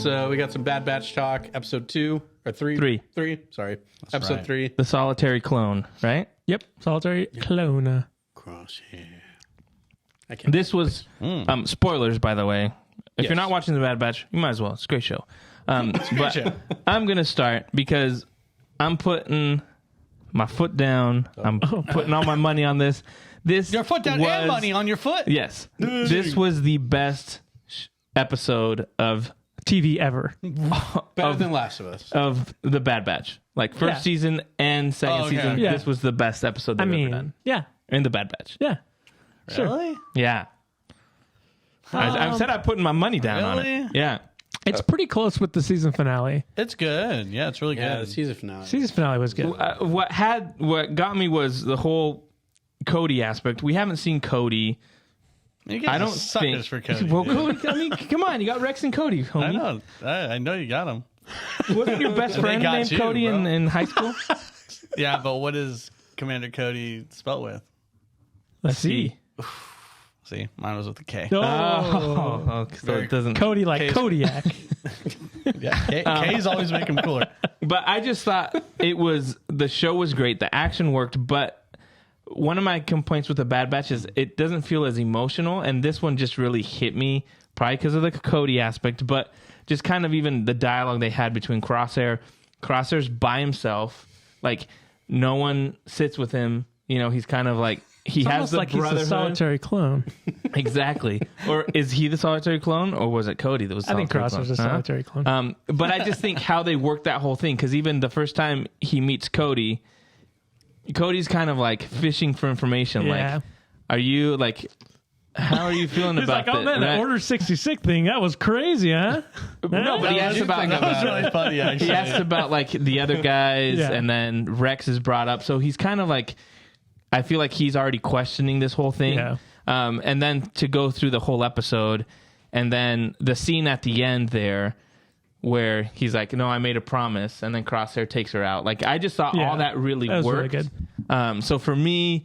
we got some Bad Batch talk, episode 2 or 3. 3. Sorry, That's episode right. 3. The solitary clone, right? Yep, solitary clone. Crosshair. I can't. This was spoilers, by the way. If Yes. you're not watching the Bad Batch, you might as well. It's a great show. But show. I'm gonna start because I'm putting my foot down. I'm putting all my money on this. This Your foot down was, and money on your foot. Yes, this was the best episode of TV ever. Better than Last of Us. the Bad Batch. Like first Yeah. season and second Oh, okay. season, Yeah. this was the best episode I they've ever mean, done. yeah, In the Bad Batch. yeah. Really? Yeah. I've said I'm putting my money down on Really? it. Yeah. It's pretty close with the season finale. It's good. Yeah, it's really Yeah, good. the season finale. Season finale was good. What got me was the whole Cody aspect. We haven't seen Cody. You guys I are don't suckers think. for Cody. Well, dude. Cody, I mean, come on, you got Rex and Cody, homie. I know. I know you got him. Wasn't your best They friend got named you, Cody bro. in high school? Yeah, but what is Commander Cody spelled with? Let's see. See, mine was with a K. Oh, so it doesn't. Cody like Case- Kodiak. Yeah, K's always make him cooler. But I just thought the show was great. The action worked, but one of my complaints with the Bad Batch is it doesn't feel as emotional, and this one just really hit me, probably because of the Cody aspect, but just kind of even the dialogue they had between Crosshair. Crosshair's by himself, like no one sits with him. You know, he's kind of like he has Almost the like he's a brotherhood. solitary clone. Exactly. Or is he the solitary clone, or was it Cody that was? I think solitary Crosshair's a clone? Huh? solitary clone. But I just think how they worked that whole thing, because even the first time he meets Cody, Cody's kind of like fishing for information. Yeah. Like, are you like, how are you feeling He's about like, oh that? man, that Order 66 thing, that was crazy, huh? No, but he asked about That was really funny, actually. he asked about like the other guys, Yeah. and then Rex is brought up. So he's kind of like, I feel like he's already questioning this whole thing. Yeah. And then to go through the whole episode, and then the scene at the end there where he's like, no, I made a promise, and then Crosshair takes her out. Like, I just thought Yeah. all that really That was really worked. good. So for me,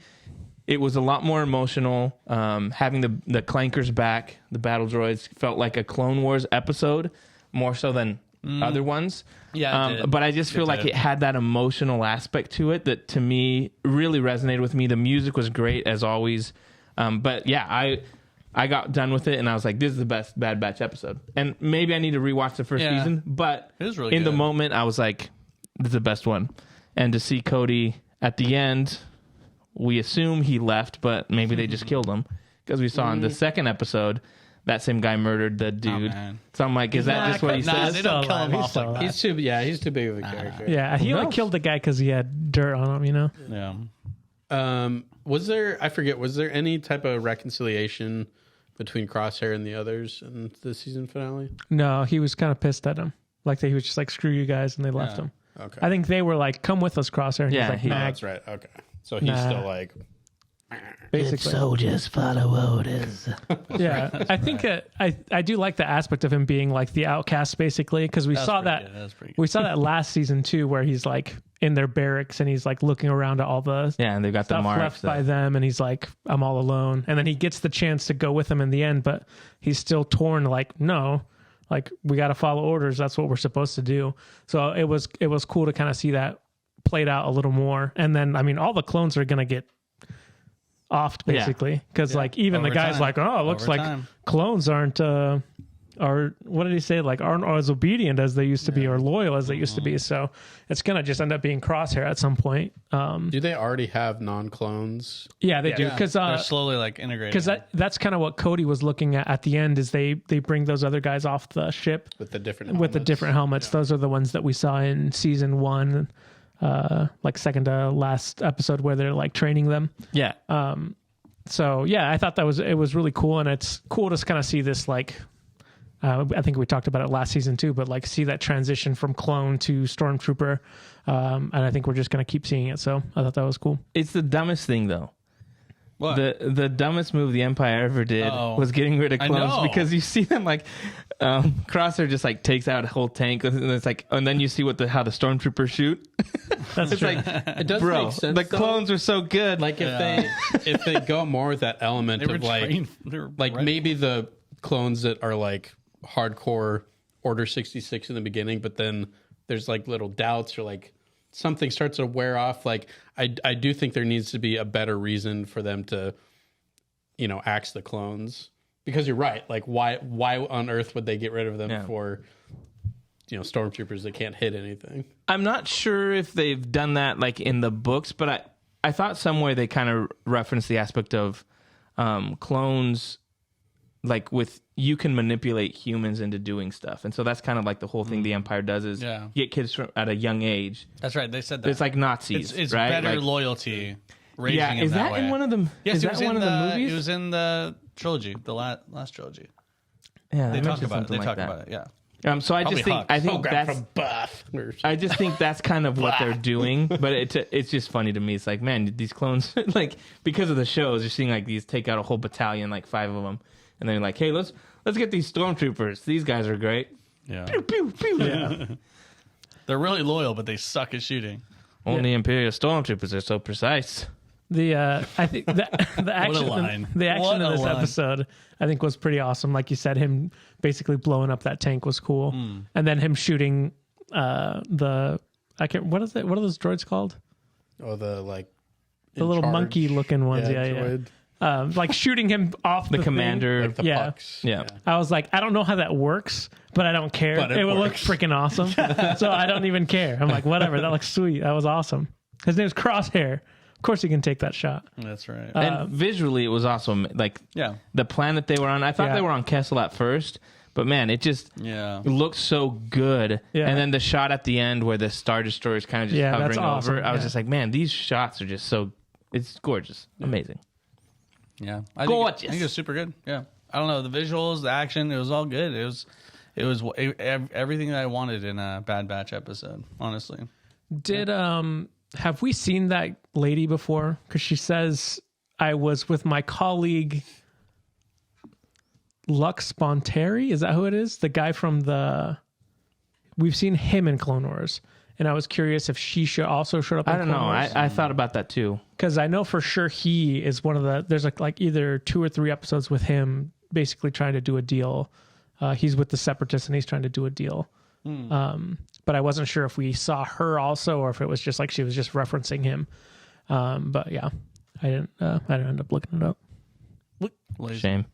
it was a lot more emotional. Having the Clankers back, the battle droids, felt like a Clone Wars episode more so than other ones. Yeah, it did. But I just feel like did. it had that emotional aspect to it that to me really resonated with me. The music was great as always. But yeah, I got done with it and I was like, this is the best Bad Batch episode. And maybe I need to rewatch the first Yeah. season, but It was really in the good. moment I was like, this is the best one. And to see Cody at the end, we assume he left, but maybe they just killed him because we saw in the second episode that same guy murdered the dude. man. So I'm like, is that just what he Nah, says? they don't still kill him alive. off He's still like that. He's too big of a character. Yeah, he only knows? killed the guy because he had dirt on him, you know? Yeah. Was there? I forget. Was there any type of reconciliation between Crosshair and the others in the season finale? No, he was kind of pissed at him. Like, he was just like, screw you guys, and they left him. Okay. I think they were like, come with us, Crosshair. And Yeah, he's like, he- Oh, nah, that's right. Okay. So he's Nah. still like. basically. Soldiers follow orders. Yeah, I think I do like the aspect of him being like the outcast, basically, because we saw that That's pretty good. we saw that last season too, where he's like in their barracks and he's like looking around at all the Yeah, and they've got the stuff marks. left by them, and he's like, I'm all alone. And then he gets the chance to go with them in the end, but he's still torn. Like, no, like we got to follow orders. That's what we're supposed to do. So it was cool to kind of see that played out a little more. And then I mean, all the clones are gonna get offed basically because like even the Over guy's time. like, oh, it looks Over like time. clones aren't what did he say, like aren't as obedient as they used to be or loyal as they used to be. So it's gonna just end up being Crosshair at some point. Do they already have non-clones? Yeah, they do, because They're slowly like integrating. that's kind of what Cody was looking at the end, is they bring those other guys off the ship With the different with the different helmets. Those are the ones that we saw in season 1, like second to last episode where they're like training them. Yeah. So yeah, I thought it was really cool, and it's cool to kind of see this like. I think we talked about it last season too, but like see that transition from clone to stormtrooper, and I think we're just gonna keep seeing it. So I thought that was cool. It's the dumbest thing though. What? The dumbest move the Empire ever did was getting rid of I clones, know. because you see them like Crosshair just like takes out a whole tank, and it's like, and then you see how the stormtroopers shoot. That's It's true. like, It does bro, make sense. the though. clones are so good. Like if they go more with that element They were of like trained. They were like ready. maybe the clones that are like hardcore Order 66 in the beginning, but then there's like little doubts or like something starts to wear off. Like I do think there needs to be a better reason for them to, axe the clones, because you're right. Like why on earth would they get rid of them for, stormtroopers that can't hit anything? I'm not sure if they've done that like in the books, but I thought somewhere they kind of referenced the aspect of clones, like with you can manipulate humans into doing stuff, and so that's kind of like the whole thing the Empire does is get kids at a young age. That's right. They said that It's like Nazis. it's right? better Like, loyalty. Raising yeah, is that way. in one of the? Yes, is it that was one in of the movies? It was in the trilogy, the last trilogy. Yeah, They talk mentioned about it. something They like talk that. about it. Yeah. So I Probably just think Hux. I think Program that's from Buff. I just think that's kind of what they're doing, but it's just funny to me. It's like, man, these clones, like because of the shows, you're seeing like these take out a whole battalion, like 5 of them, and then you're like, hey, let's get these stormtroopers. These guys are great. Yeah. Pew pew pew. Yeah. They're really loyal, but they suck at shooting. Only Imperial stormtroopers are so precise. I think the action line. the action What in a this line. episode I think was pretty awesome. Like you said, him basically blowing up that tank was cool, and then him shooting what are those droids called? Oh, the like The little monkey looking ones. Yeah. droid. Like shooting him off The the commander. Like the Yeah. pucks. Yeah. I was like, I don't know how that works, but I don't care. But it would look works. freaking awesome. So I don't even care. I'm like, whatever. That looks sweet. That was awesome. His name's Crosshair. Of course he can take that shot. That's right. And visually, it was awesome. Like yeah. the planet they were on. I thought Yeah. they were on Kessel at first, but man, it just Yeah. looked so good. Yeah. And then the shot at the end where the Star Destroyer is kind of just Yeah, that's hovering awesome. over. I was Yeah. just like, man, these shots are just so. It's gorgeous, amazing. Yeah. Gorgeous. I think it was super good. Yeah. I don't know. The visuals, the action, it was all good. It was everything that I wanted in a Bad Batch episode, honestly. Did have we seen that lady before? Because she says I was with my colleague Lux Bonteri. Is that who it is? The guy from the. We've seen him in Clone Wars, and I was curious if she also showed up. In I don't know. I thought about that too. Because I know for sure he is one of the. There's like either 2 or 3 episodes with him basically trying to do a deal. He's with the Separatists and he's trying to do a deal. But I wasn't sure if we saw her also or if it was just like she was just referencing him. But yeah, I didn't end up looking it up. Shame.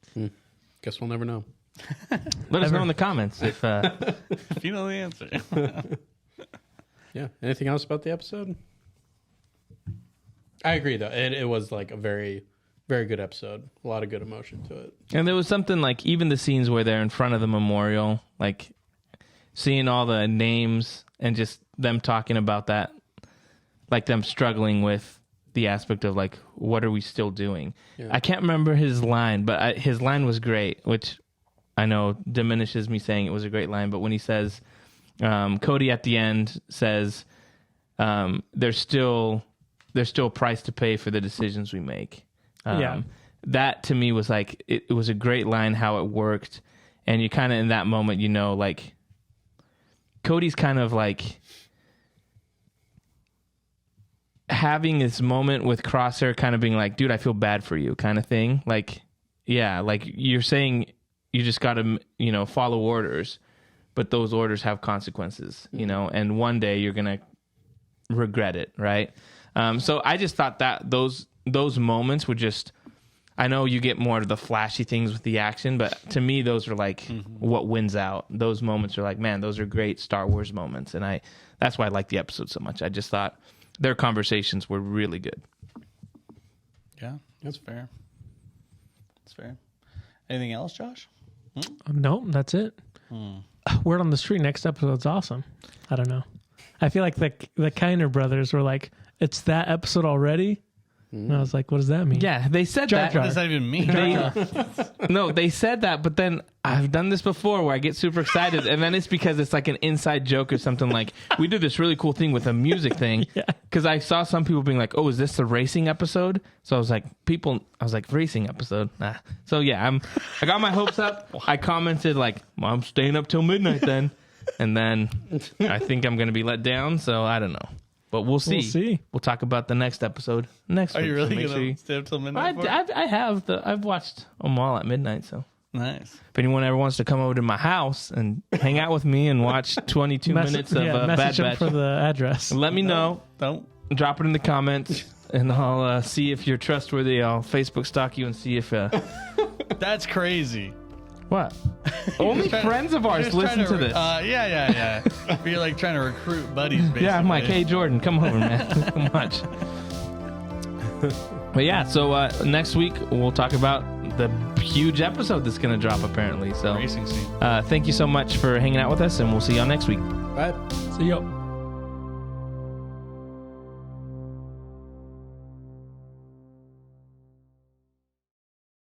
Guess we'll never know. Let us know in the comments if. If you know the answer. Yeah. Anything else about the episode? I agree, though. It was like a very, very good episode. A lot of good emotion to it. And there was something like even the scenes where they're in front of the memorial, like seeing all the names and just them talking about that, like them struggling with the aspect of like, what are we still doing? Yeah. I can't remember his line, but his line was great, which I know diminishes me saying it was a great line. But when he says, Cody at the end says, there's still a price to pay for the decisions we make. That to me was like, it was a great line, how it worked. And you kind of in that moment, like Cody's kind of like having this moment with Crosshair kind of being like, dude, I feel bad for you kind of thing. Like, yeah, like you're saying you just got to, follow orders, but those orders have consequences, and one day you're going to regret it. Right. So I just thought that those moments were just, I know you get more of the flashy things with the action, but to me, those are like what wins out. Those moments are like, man, those are great Star Wars moments. And that's why I like the episode so much. I just thought their conversations were really good. Yeah, that's fair. That's fair. Anything else, Josh? Nope, that's it. Word on the street. Next episode's awesome. I don't know. I feel like the Kiner brothers were like, it's that episode already. And I was like, what does that mean? Yeah, they said Jar that. Jar. What does that even mean? No, they said that, but then I've done this before where I get super excited, and then it's because it's like an inside joke or something. Like we did this really cool thing with a music thing, because I saw some people being like, "Oh, is this the racing episode?" So I was like, racing episode. Nah. So yeah, I got my hopes up. I commented like, well, I'm staying up till midnight then, and then I think I'm gonna be let down. So I don't know. But we'll see. We'll see. We'll talk about the next episode next Are week. you So really make going sure you- to stay up till midnight? for it? I have I've watched them all at midnight, so Nice. If anyone ever wants to come over to my house and hang out with me and watch 22 minutes of Bad message him Batch, for the address. let me know. Don't. Drop it in the comments, and I'll see if you're trustworthy. I'll Facebook stalk you and see if That's crazy. what. Only friends of ours Just listen trying to this. Yeah. You're like trying to recruit buddies, basically. Yeah, I'm like, hey Jordan, come over, man. Come watch. But yeah, so next week we'll talk about the huge episode that's going to drop apparently. So Racing scene. thank you so much for hanging out with us, and we'll see y'all next week. Bye. See you.